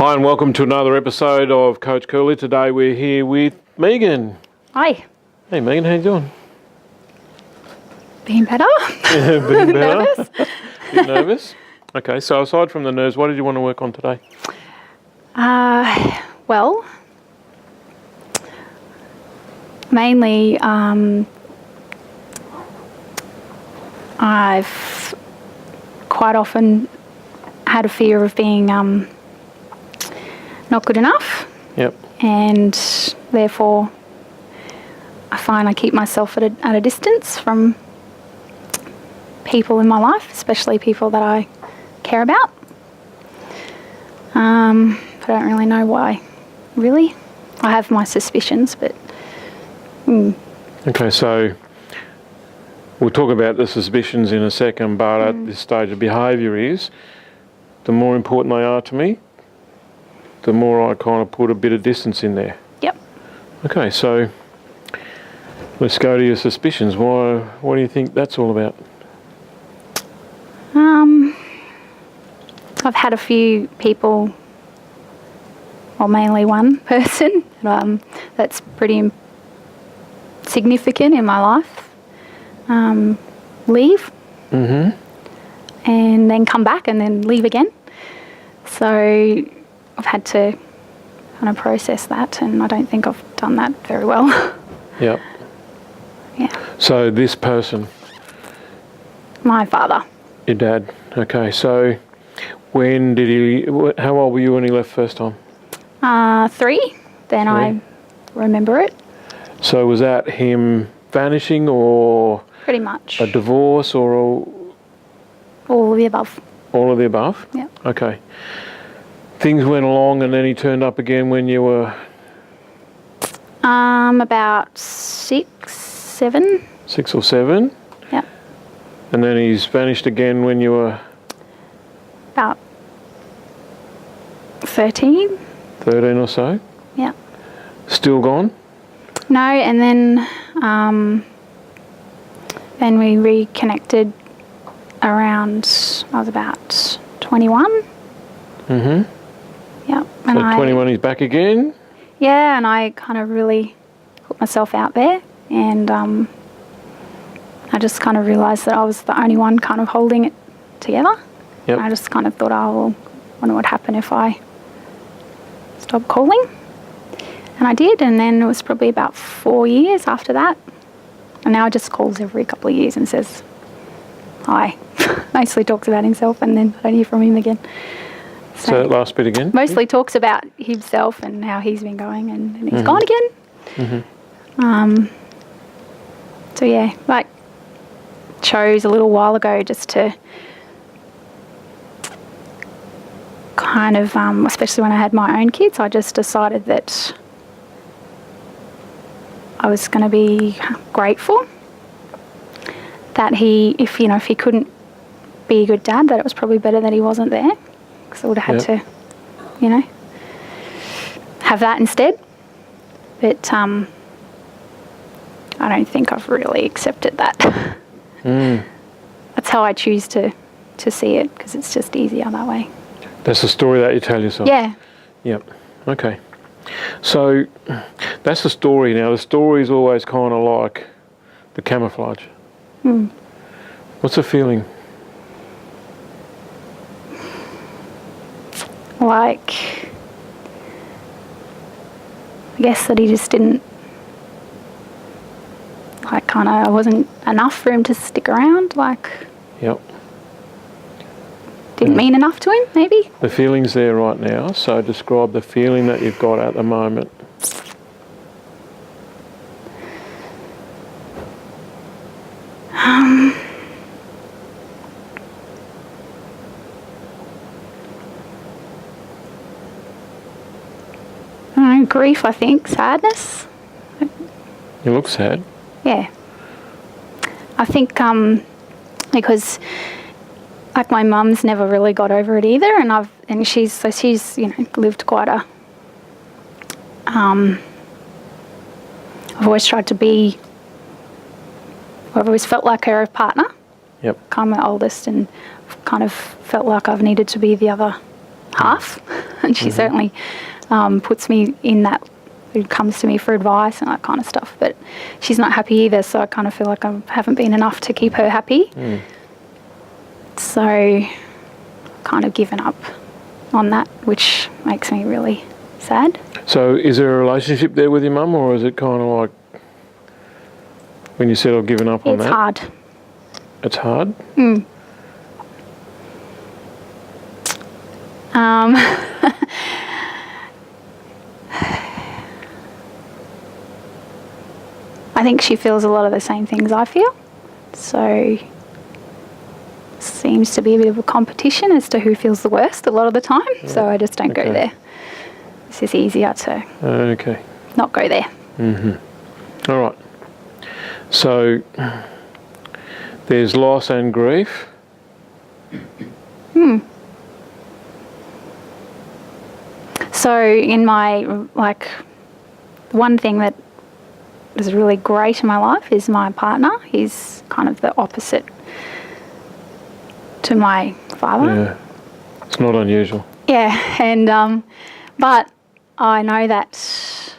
Hi and welcome to another episode of Coach Curly. Today we're here with Megan. Hi. Hey Megan, how you doing? Being better. Being better? Nervous. Bit nervous? Okay, so aside from the nerves, what did you want to work on today? Well, mainly I've quite often had a fear of being not good enough. Yep. And therefore I find I keep myself at a distance from people in my life, especially people that I care about. I don't really know why, really. I have my suspicions, but... Okay, so we'll talk about the suspicions in a second, but at this stage of behaviour is, the more important they are to me, the more I kind of put a bit of distance in there. Yep. Okay, so let's go to your suspicions. What do you think that's all about? I've had a few people, or mainly one person, that's pretty significant in my life, leave and then come back and then leave again. So I've had to kind of process that, and I don't think I've done that very well. Yep. Yeah. So this person, My father. your dad. Okay, so when did he, how old were you when he left first time? 3. Then 3. I remember it. So was that him vanishing or Pretty much. a divorce or All of the above. all of the above? Yeah. Okay. Things went along and then he turned up again when you were... About 6, 7. 6 or 7? Yeah. And then he's vanished again when you were... About 13. 13 or so? Yeah. Still gone? No, and then we reconnected around, I was about 21. Mm-hmm. Yeah. So 21 he's back again? Yeah, and I kind of really put myself out there, and I just kind of realised that I was the only one kind of holding it together. Yep. I just kind of thought, oh, well, I wonder what happened if I stopped calling. And I did, and then it was probably about 4 years after that. And now he just calls every couple of years and says hi. Mostly talks about himself, and then I don't hear from him again. So that last bit again? Mostly talks about himself and how he's been going, and he's gone again. So yeah, like chose a little while ago just to kind of, especially when I had my own kids, I just decided that I was going to be grateful that if he couldn't be a good dad, that it was probably better that he wasn't there, because I would have had to, have that instead. But I don't think I've really accepted that. That's how I choose to see it, because it's just easier that way. That's the story that you tell yourself? Yeah. Yep. Okay. So that's the story. Now the story is always kind of like the camouflage. What's the feeling? Like, I guess that he just didn't, like, kind of, I wasn't enough for him to stick around, like, Yep. didn't mean enough to him, maybe. The feeling's there right now, so describe the feeling that you've got at the moment. I don't know, grief, I think, sadness. You look sad. Yeah. I think because like my mum's never really got over it either, and she's lived quite a I've always tried to be, I've always felt like her partner. Yep. I'm the oldest, and kind of felt like I've needed to be the other half. and she certainly puts me in that, who comes to me for advice and that kind of stuff. But she's not happy either, so I kind of feel like I haven't been enough to keep her happy. So kind of given up on that, which makes me really sad. So is there a relationship there with your mum, or is it kind of like when you said I've given up on It's that? hard. It's hard? I think she feels a lot of the same things I feel. So seems to be a bit of a competition as to who feels the worst a lot of the time. So I just don't go Okay. there. It's just easier to Okay. not go there. All right. So there's loss and grief. So in my, like, one thing that is really great in my life is my partner. He's kind of the opposite to my father. Yeah. It's not unusual. Yeah, and but I know that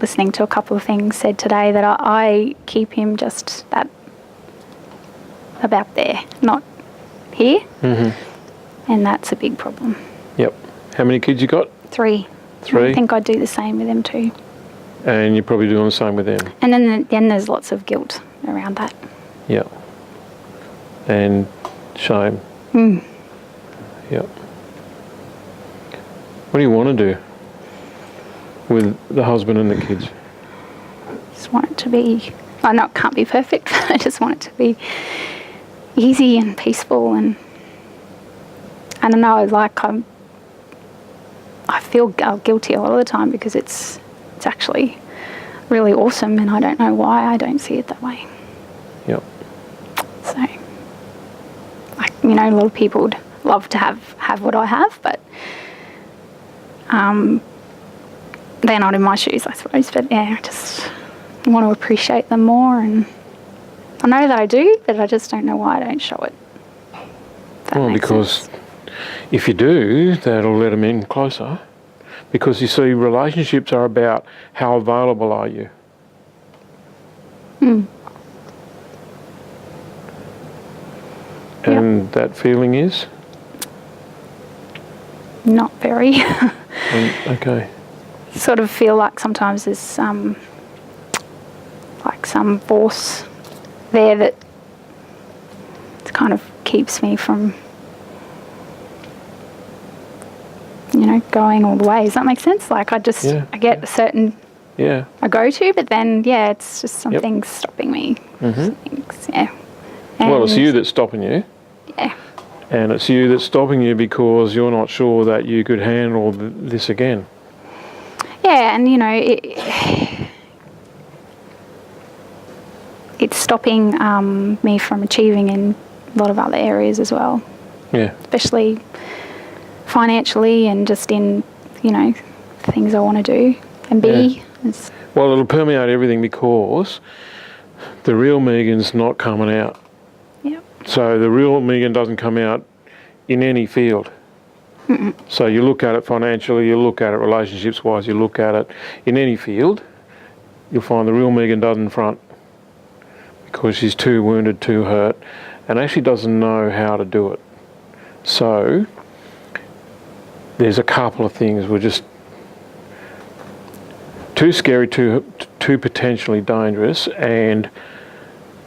listening to a couple of things said today that I keep him just that about there, not here, and that's a big problem. Yep. How many kids you got? 3. Three? I think I'd do the same with them too. And you're probably doing the same with them. And then there's lots of guilt around that. Yep. And shame. Yep. What do you want to do with the husband and the kids? Just want it to be, I know it can't be perfect, but I just want it to be easy and peaceful, and I don't know, like I feel guilty a lot of the time because it's actually really awesome, and I don't know why I don't see it that way. Yep. So, like, you know, a lot of people would love to have what I have, but they're not in my shoes, I suppose. But yeah, I just want to appreciate them more, and I know that I do, but I just don't know why I don't show it. If that Well, makes because sense. if you do, that'll let them in closer. Because you see, relationships are about how available are you. And that feeling is? Not very. Okay. Sort of feel like sometimes there's like some force there that kind of keeps me from, you know, going all the way. Does that make sense? Like I get a certain Yeah. I go to, but then it's just something's stopping me. Things, yeah. Well, it's And- you that's stopping you. Yeah. And it's you that's stopping you because you're not sure that you could handle this again. Yeah, and you know, it's stopping me from achieving in a lot of other areas as well, Yeah. especially financially and just in, you know, things I want to do and be. It's, Well, it'll permeate everything because the real Megan's not coming out. yep. So the real Megan doesn't come out in any field. So you look at it financially, you look at it relationships-wise, you look at it in any field, you'll find the real Megan doesn't front because she's too wounded, too hurt, and actually doesn't know how to do it. So there's a couple of things we're just too scary, too potentially dangerous, and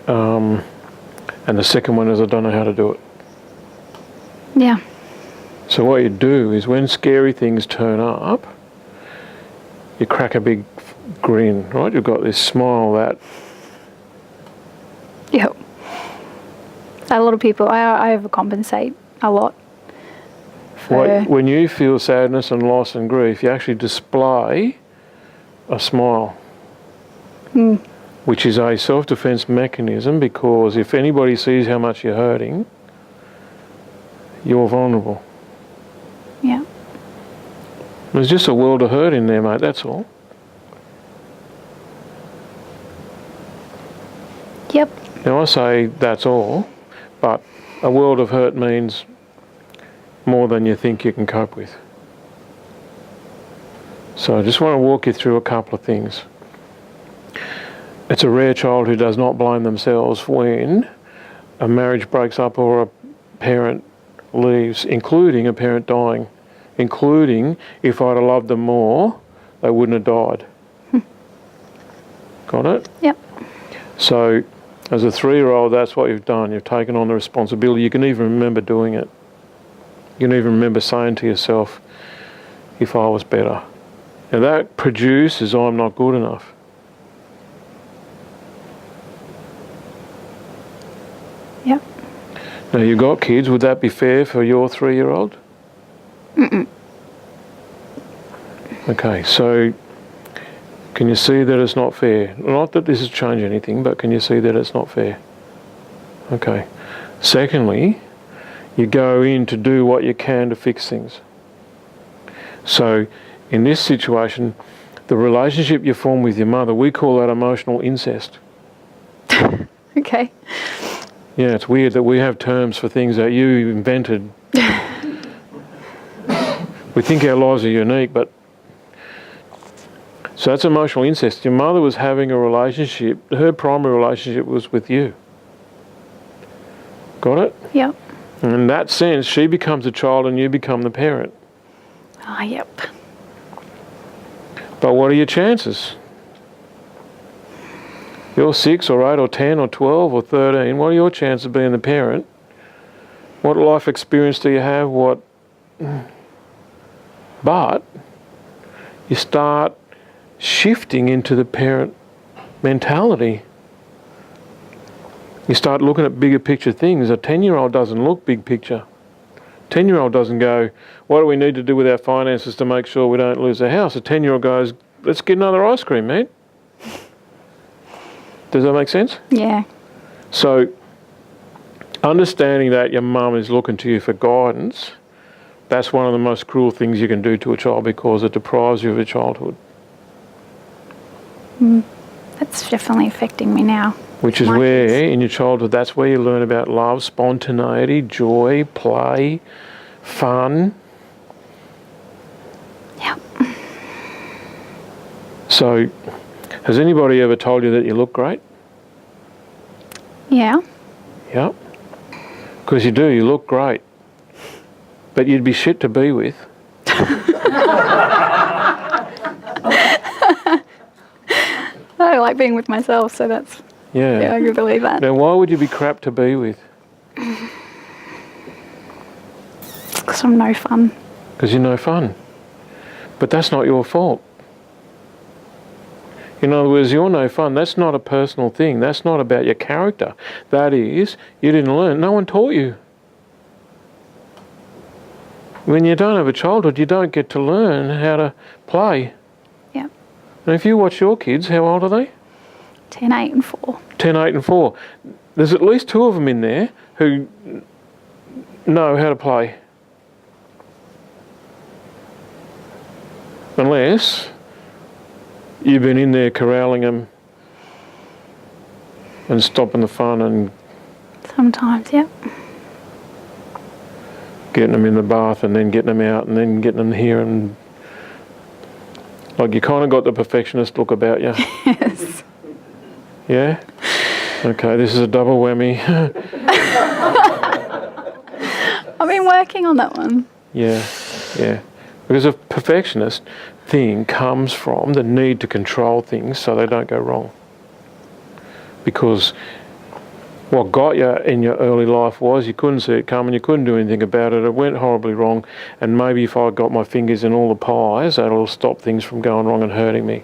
the second one is I don't know how to do it. Yeah. So what you do is when scary things turn up, you crack a big grin, right? You've got this smile that, Yep. A lot of people, I overcompensate a lot. For, when you feel sadness and loss and grief, you actually display a smile, which is a self-defense mechanism, because if anybody sees how much you're hurting, you're vulnerable. yeah. There's just a world of hurt in there, mate, that's all. Yep. Now I say that's all, but a world of hurt means more than you think you can cope with. So I just want to walk you through a couple of things. It's a rare child who does not blame themselves when a marriage breaks up or a parent leaves, including a parent dying, including if I'd have loved them more, they wouldn't have died. Got it? Yep. So as a 3-year-old, that's what you've done. You've taken on the responsibility. You can even remember doing it. You can even remember saying to yourself, if I was better. Now that produces I'm not good enough. Yep. Now you've got kids, would that be fair for your 3-year-old? Mm-mm. Okay, so can you see that it's not fair? Not that this has changed anything, but can you see that it's not fair? Okay. Secondly, you go in to do what you can to fix things. So in this situation, the relationship you form with your mother, we call that emotional incest. Okay. Yeah, it's weird that we have terms for things that you invented. We think our lives are unique, but... So that's emotional incest. Your mother was having a relationship, her primary relationship was with you. Got it? Yep. And in that sense, she becomes a child and you become the parent. Ah, yep. But what are your chances? You're 6 or 8 or 10 or 12 or 13. What are your chances of being the parent? What life experience do you have? But you start shifting into the parent mentality. You start looking at bigger picture things. A 10-year-old doesn't look big picture. 10-year-old doesn't go, what do we need to do with our finances to make sure we don't lose the house? A 10-year-old goes, let's get another ice cream, mate. Does that make sense? Yeah. So, understanding that your mum is looking to you for guidance, that's one of the most cruel things you can do to a child because it deprives you of your childhood. That's definitely affecting me now. Which is My where, kids. in your childhood, that's where you learn about love, spontaneity, joy, play, fun. Yep. So, has anybody ever told you that you look great? Yeah. Yeah. Because you do, you look great. But you'd be shit to be with. I like being with myself, so that's... Yeah, I can believe that. Now, why would you be crap to be with? Because I'm no fun. Because you're no fun. But that's not your fault. In other words, you're no fun. That's not a personal thing. That's not about your character. That is, you didn't learn. No one taught you. When you don't have a childhood, you don't get to learn how to play. Yeah. And if you watch your kids, how old are they? 10, 8 and 4. 10, 8 and 4. There's at least 2 of them in there who know how to play. Unless you've been in there corralling them and stopping the fun and Sometimes, yep. getting them in the bath and then getting them out and then getting them here and... Like you kind of got the perfectionist look about you. Yes. Yeah? Okay, this is a double whammy. I've been working on that one. Yeah. Because a perfectionist thing comes from the need to control things so they don't go wrong. Because what got you in your early life was you couldn't see it coming, you couldn't do anything about it, it went horribly wrong, and maybe if I got my fingers in all the pies, that'll stop things from going wrong and hurting me.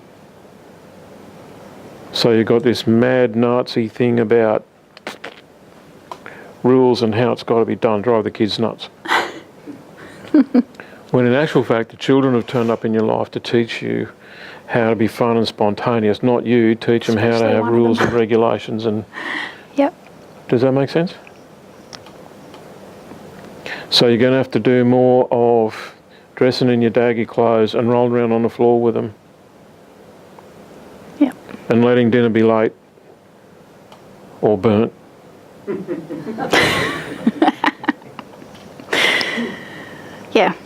So you've got this mad Nazi thing about rules and how it's got to be done, drive the kids nuts. When in actual fact, the children have turned up in your life to teach you how to be fun and spontaneous, not you. Teach them how to Especially have one of rules them. and regulations. And Yep. does that make sense? So you're going to have to do more of dressing in your daggy clothes and rolling around on the floor with them. Yep. And letting dinner be late or burnt. Yeah.